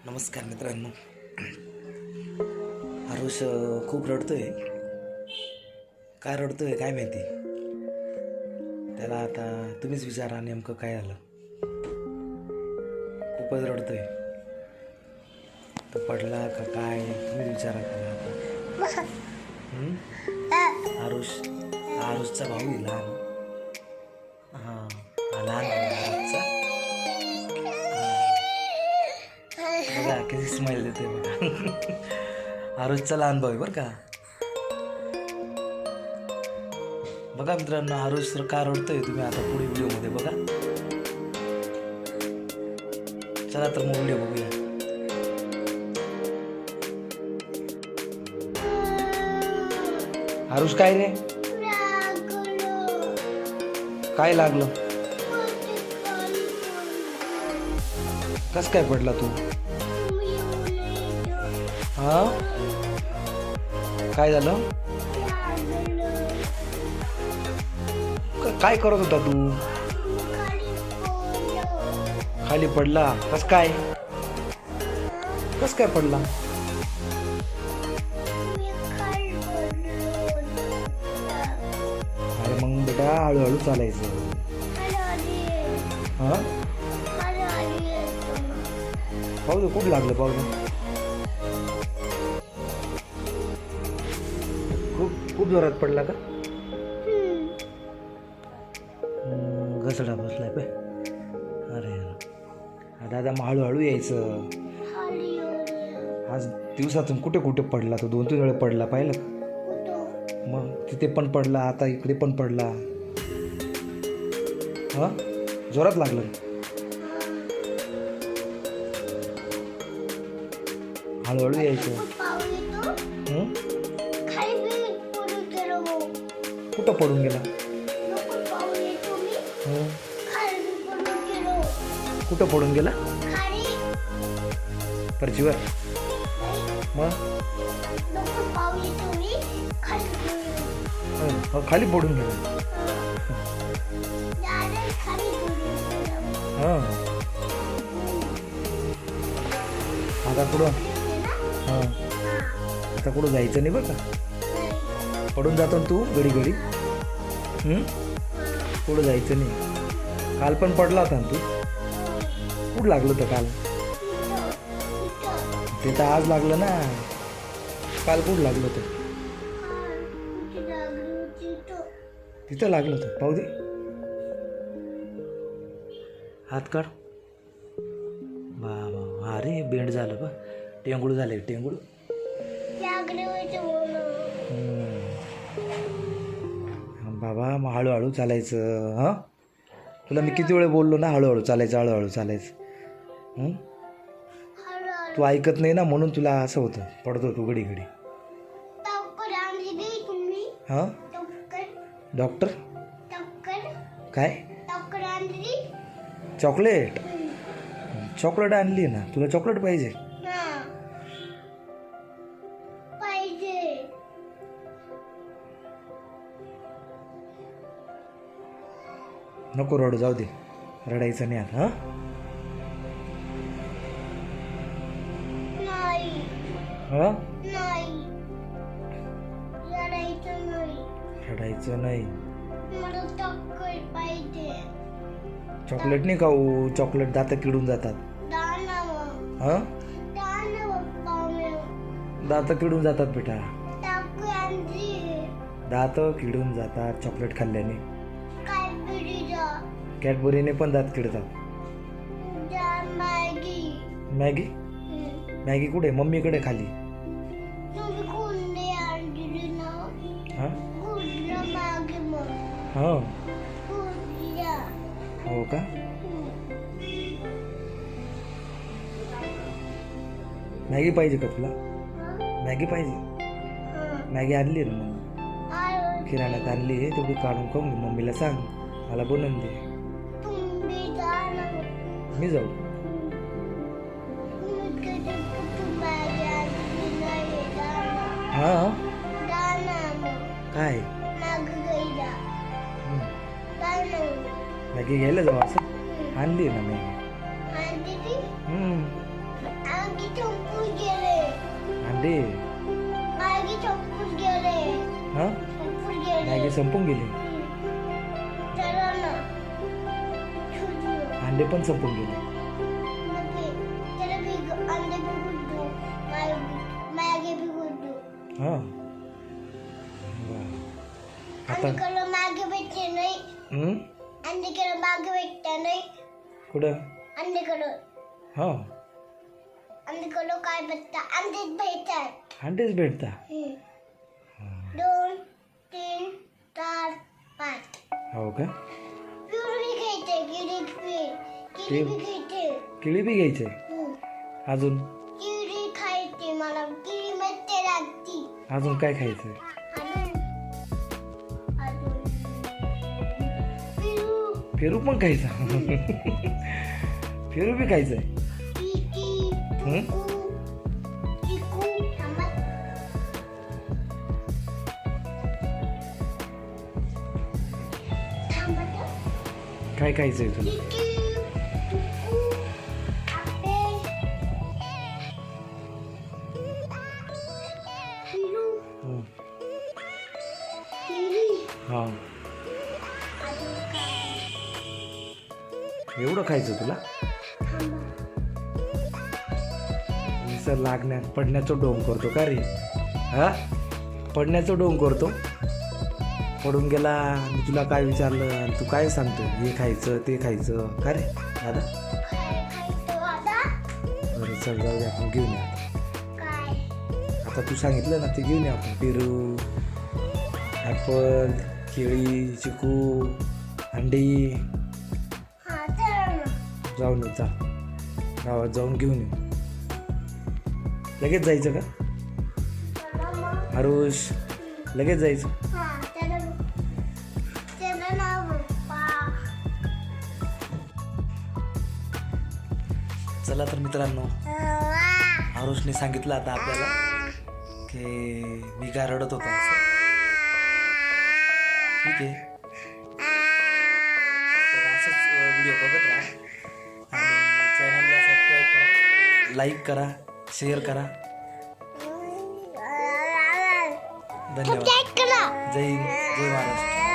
नमस्कार मित्रांनो. आरुष खूप रडतोय. काय रडतोय काय माहिती. त्याला आता तुम्हीच विचारा नेमकं काय झालं. खूपच रडतोय. तो पडला का काय तुम्ही विचारा त्याला आता. आरुषचा भाऊ आहे लहान. हा लहान आरुषचा. बघा किती स्माईल देते बघा. आरुषचा लहान भाऊ आहे बरं का. बघा मित्रांनो, आरुष का रडतोय तुम्ही आता पुढे व्हिडिओमध्ये बघा. चला तर मग व्हिडिओ बघूया. आरुष काय रे, काय लागलं? कस काय पडला तू? हा काय झालं? काय करत होता तू? खाली पडला? कस काय पडला? अरे मग बेटा हळूहळू चालायचं. हा पाहू खूप लागलं. पाहू खूप जोरात पडला का? घसडा बसलाय पे. अरे दादा मग हळूहळू यायचं. आज दिवसातून कुठे कुठे पडला तो? 2-3 वेळा पडला पाहिलं. मग तिथे पण पडला, आता इकडे पण पडला. हा जोरात लागलं. हळूहळू यायचं. कुठं पडून गेला? कुठं पडून गेला? परचीवर. मग खाली पडून गेला. हां आता कुठं? हां आता कुठं जायचं नाही बरं का. पडून जातो तू घडी घडी. कुठं जायचं नाही. काल पण पडला होता ना तू. कुठं लागलं होतं काल? ते तर आज लागलं ना. काल कुठं लागलं होतं? तिथं लागलं होतं. पाहू दे हात काढ. बाबा अरे बेंड झालं बा. टेंगुळ झाले. टेंगुळ. बाबा मग हळूहळू चालायचं. हां तुला मी किती वेळ बोललो ना, हळूहळू चालायचं हळूहळू चालायचं. तू ऐकत नाही ना, म्हणून तुला असं होतं. पडतो तू घडी घडी. हां डॉक्टर काय? चॉकलेट. चॉकलेट आणली ना. तुला चॉकलेट पाहिजे? नको रडू, जाऊ दे. रडायचं नाही आता. हां रडायचं नाही. चॉकलेट नाही खाऊ. चॉकलेट दात किडून जातात. हां दात किडून जातात बेटा. दात किडून जातात चॉकलेट खाल्ल्याने. कॅडबरीने पण दात किडतात. मॅगी मॅगी कुठे? मम्मीकडे खाली. हां हां हो का? मॅगी पाहिजे का तुला? मॅगी पाहिजे? मॅगी आणली ना मग. किराण्यात आणली आहे. तेवढी काढून खाऊन घे. मम्मीला सांग मला बनवून दे. मी जाऊ? हां काय मॅगी घ्यायला जाऊ असं? आणली ना मॅगी. अरे हा मॅगी संपून गेली. अंडे पण संपून गेले. हा आता कुठं हा अंडेच भेटता. 2, 3, 4, 5. हो का घ्यायचे केळी बी घ्यायचे. अजून किळी खायची मला किळी मध्ये लागती. अजून काय खायचं? पेरू पण खायचा. पेरू बी खायचंय. काय खायचंय तुला? हा एवढं खायचं तुला? सर लागण्यात पडण्याचं डोंग करतो का रे? हा पडण्याचं डोंग करतो. पडून गेला आणि तुला काय विचारलं आणि तू काय सांगतो? हे खायचं ते खायचं का रे दादा? बरं चल जाऊ दे आपण घेऊन या. आता तू सांगितलं ना ते घेऊन या आपण. पेरू, ॲपल, केळी, चिकू, अंडी. जाऊन येऊ चाल. गावात जाऊन घेऊन येऊ. लगेच जायचं का हरुष? लगेच जायचं. चला तर मित्रांनो, हरुषने सांगितलं आता आपल्याला की मी काय रडत होता असं. ठीक आहे, तर असंच व्हिडिओ बघत राहा आणि चॅनलला सबस्क्राईब करा, लाईक करा, शेअर करा. धन्यवाद. जय हिंद, जय महाराष्ट्र.